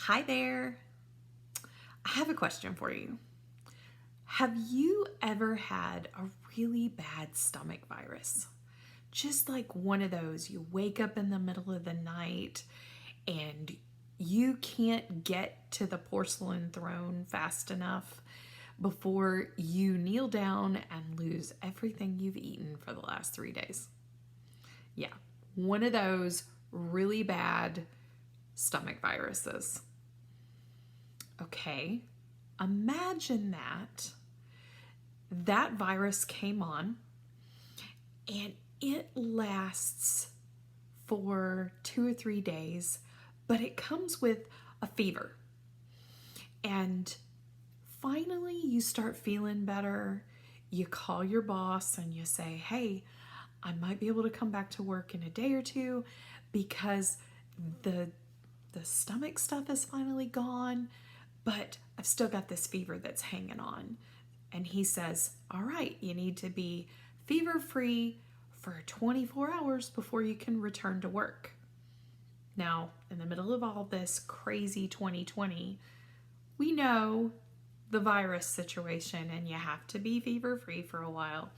Hi there. I have a question for you. Have you ever had a really bad stomach virus? Just like one of those, you wake up in the middle of the night and you can't get to the porcelain throne fast enough before you kneel down and lose everything you've eaten for the last 3 days. Yeah, one of those really bad stomach viruses. Okay, imagine that virus came on and it lasts for 2 or 3 days, but it comes with a fever. And finally, you start feeling better. You call your boss and you say, hey, I might be able to come back to work in a day or two because the stomach stuff is finally gone, but I've still got this fever that's hanging on. And he says, all right, you need to be fever free for 24 hours before you can return to work. Now, in the middle of all this crazy 2020, we know the virus situation and you have to be fever free for a while.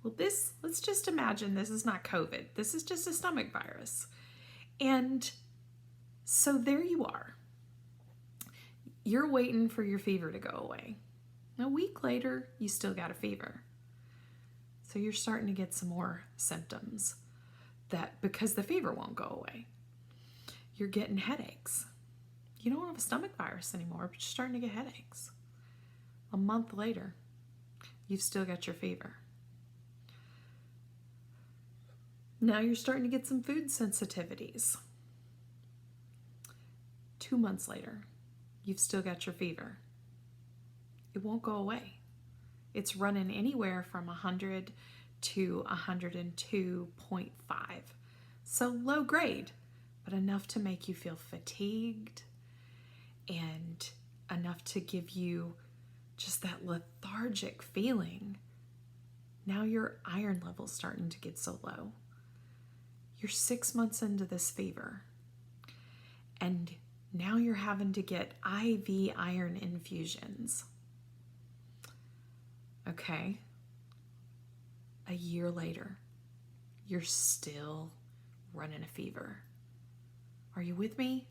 Well, let's just imagine this is not COVID. This is just a stomach virus. And so there you are. You're waiting for your fever to go away. A week later, you still got a fever. So you're starting to get some more symptoms because the fever won't go away. You're getting headaches. You don't have a stomach virus anymore, but you're starting to get headaches. A month later, you've still got your fever. Now you're starting to get some food sensitivities. 2 months later, you've still got your fever. It won't go away. It's running anywhere from 100 to 102.5. So low grade, but enough to make you feel fatigued and enough to give you just that lethargic feeling. Now your iron level's starting to get so low. You're 6 months into this fever, and now you're having to get IV iron infusions. Okay, a year later, you're still running a fever. Are you with me?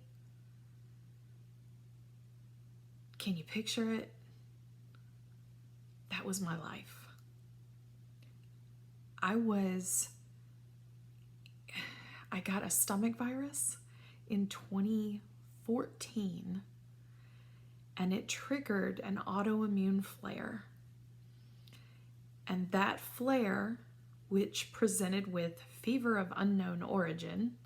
Can you picture it? That was my life. I got a stomach virus in 2014, and it triggered an autoimmune flare. And that flare, which presented with fever of unknown origin,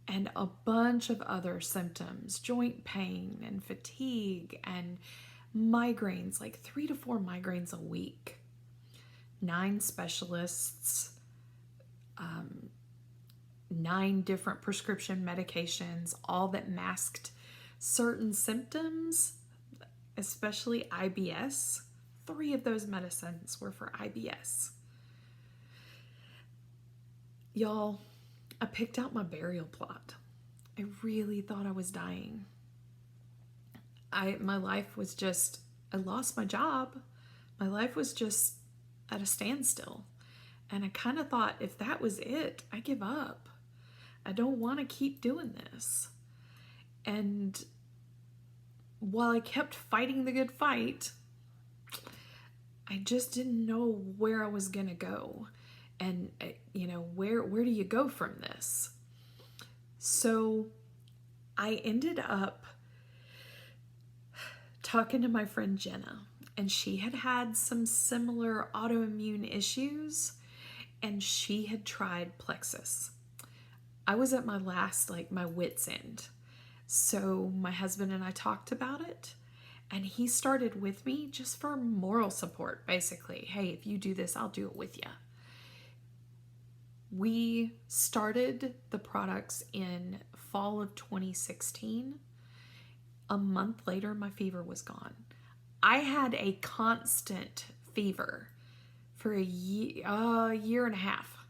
and a bunch of other symptoms, joint pain and fatigue and migraines, like 3 to 4 migraines a week, 9 specialists, 9 different prescription medications, all that masked certain symptoms, especially IBS. 3 of those medicines were for IBS. Y'all, I picked out my burial plot. I really thought I was dying. My life was just, I lost my job. My life was just at a standstill. And I kind of thought, if that was it, I give up. I don't want to keep doing this. And while I kept fighting the good fight, I just didn't know where I was going to go. And, where do you go from this? So I ended up talking to my friend Jenna, and she had had some similar autoimmune issues, and she had tried Plexus. I was at my last, my wit's end. So my husband and I talked about it, and he started with me just for moral support, basically. Hey, if you do this, I'll do it with you. We started the products in fall of 2016. A month later, my fever was gone. I had a constant fever for a year and a half,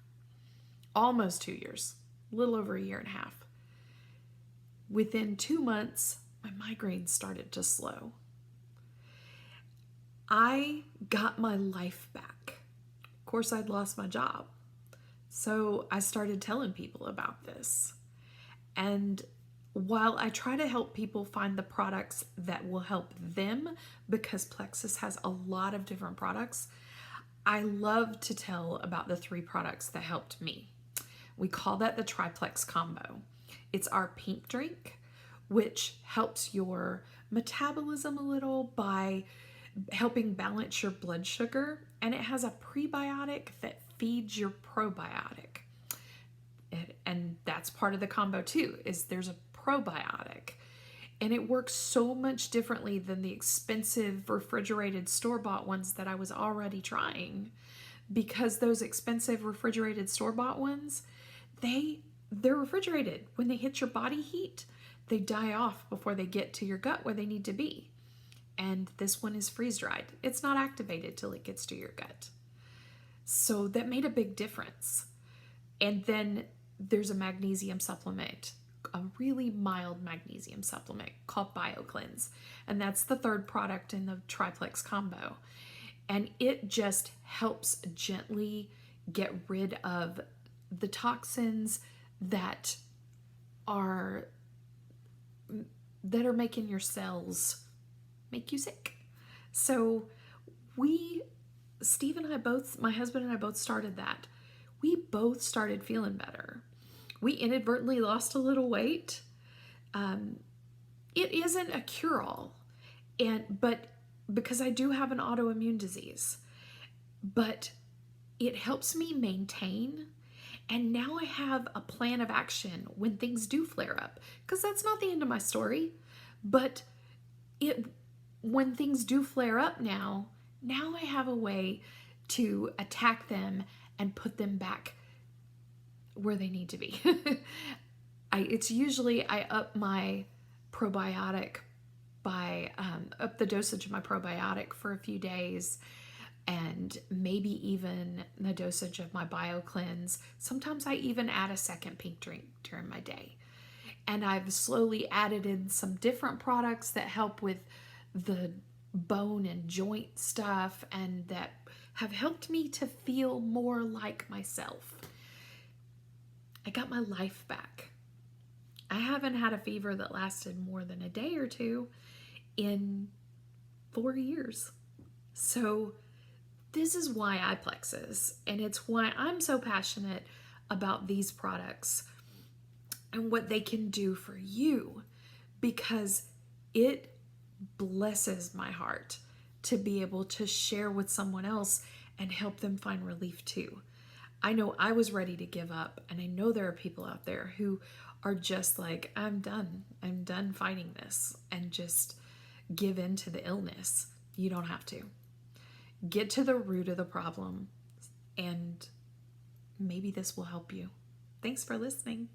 almost 2 years, a little over a year and a half. Within 2 months, my migraines started to slow. I got my life back. Of course, I'd lost my job. So I started telling people about this. And while I try to help people find the products that will help them, because Plexus has a lot of different products, I love to tell about the 3 products that helped me. We call that the Triplex combo. It's our pink drink, which helps your metabolism a little by helping balance your blood sugar, and it has a prebiotic that feeds your probiotic. And that's part of the combo too, is there's a probiotic. And it works so much differently than the expensive refrigerated store-bought ones that I was already trying, because those expensive refrigerated store-bought ones, they're refrigerated. When they hit your body heat, they die off before they get to your gut where they need to be. And this one is freeze-dried. It's not activated till it gets to your gut. So that made a big difference. And then there's a magnesium supplement, a really mild magnesium supplement called BioCleanse. And that's the 3rd product in the Triplex combo. And it just helps gently get rid of the toxins that are making your cells make you sick. So Steve and I both, my husband and I both started that. We both started feeling better. We inadvertently lost a little weight. It isn't a cure-all, but because I do have an autoimmune disease, but it helps me maintain. And now I have a plan of action when things do flare up, because that's not the end of my story. But when things do flare up now I have a way to attack them and put them back where they need to be. It's usually I up my probiotic by up the dosage of my probiotic for a few days, and maybe even the dosage of my BioCleanse. Sometimes I even add a second pink drink during my day. And I've slowly added in some different products that help with the bone and joint stuff, and that have helped me to feel more like myself. I got my life back. I haven't had a fever that lasted more than a day or two in 4 years. So this is why I Plexus, and it's why I'm so passionate about these products and what they can do for you, because it blesses my heart to be able to share with someone else and help them find relief too. I know I was ready to give up, and I know there are people out there who are just like, I'm done fighting this, and just give in to the illness. You don't have to. Get to the root of the problem, and maybe this will help you. Thanks for listening.